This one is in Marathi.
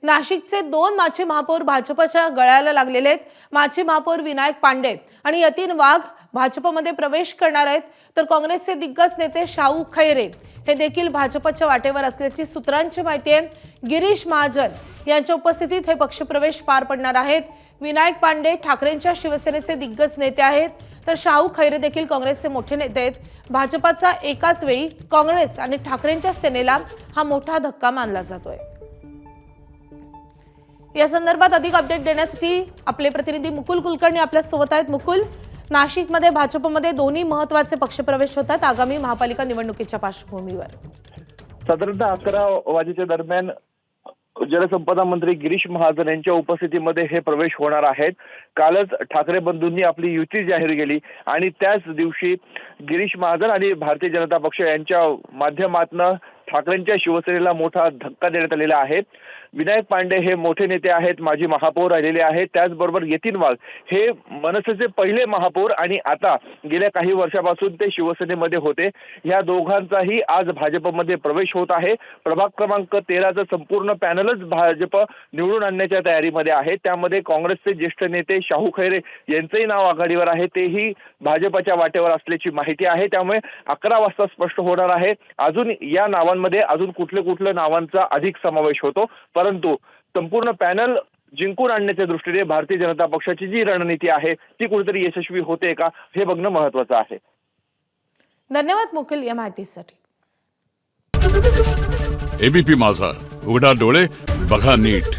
नाशिकचे 2 माजी महापौर भाजपच्या गळ्याला लागलेले आहेत। माजी महापौर विनायक पांडे आणि यतीन वाघ भाजपमध्ये प्रवेश करणार आहेत, तर काँग्रेसचे दिग्गज नेते शाहू खैरे हे देखील भाजपच्या वाटेवर असल्याची सूत्रांची माहिती आहे। गिरीश महाजन यांच्या उपस्थितीत हे पक्षप्रवेश पार पडणार आहेत। विनायक पांडे ठाकरेंच्या शिवसेनेचे दिग्गज नेते आहेत, तर शाहू खैरे देखील काँग्रेसचे मोठे नेते आहेत। भाजपचा एकाच वेळी काँग्रेस आणि ठाकरेंच्या सेनेला हा मोठा धक्का मानला जातोय। या संदर्भात अधिक अपडेट देण्यासाठी आपले प्रतिनिधी मुकुल कुलकर्णी आपल्या सोबत आहेत। मुकुल, नाशिकमध्ये भाजपमध्ये दोन्ही महत्त्वाचे पक्षप्रवेश होतात आगामी महापालिका निवडणुकीच्या पार्श्वभूमीवर। साधारणतः 11 वाजेच्या दरम्यान जलसंपदा मंत्री गिरीश महाजन यांच्या उपस्थितीमध्ये हे प्रवेश होणार आहेत। कालच ठाकरे बंधूंनी आपली युती जाहीर केली आणि त्याच दिवशी गिरीश महाजन आणि भारतीय जनता पक्ष यांच्या माध्यमातून ठाकरेंच्या शिवसेनेला मोठा धक्का देण्यात आलेला आहे। विनायक पांडे हे मोठे नेते आहेत, माजी महापौर राहिलेले आहेत। त्याचबरोबर यतीन वाघ हे मनसेचे पहिले महापौर आणि आता गेल्या काही वर्षापासून ते शिवसेनेमध्ये होते। या दोघांचाही आज भाजपमध्ये प्रवेश होत आहे। प्रभाग क्रमांक 13चा संपूर्ण पॅनलच भाजप निवडून आणण्याच्या तयारीमध्ये आहे। त्यामध्ये काँग्रेसचे ज्येष्ठ नेते शाहू खैरे यांचेही नाव आघाडीवर आहे, तेही भाजपच्या वाटेवर असल्याची माहिती आहे। त्यामुळे 11 वाजता स्पष्ट होणार आहे अजून या नावांमध्ये अजून कुठल्या नावांचा अधिक समावेश होतो, परंतु संपूर्ण पॅनल जिंकून आणण्याच्या दृष्टीने भारतीय जनता पक्षाची जी रणनीती आहे ती कुठेतरी यशस्वी होते का हे बघणं महत्त्वाचं आहे। धन्यवाद मुकुल या माहितीसाठी। एबीपी माझा, उघडा डोळे बघा नीट।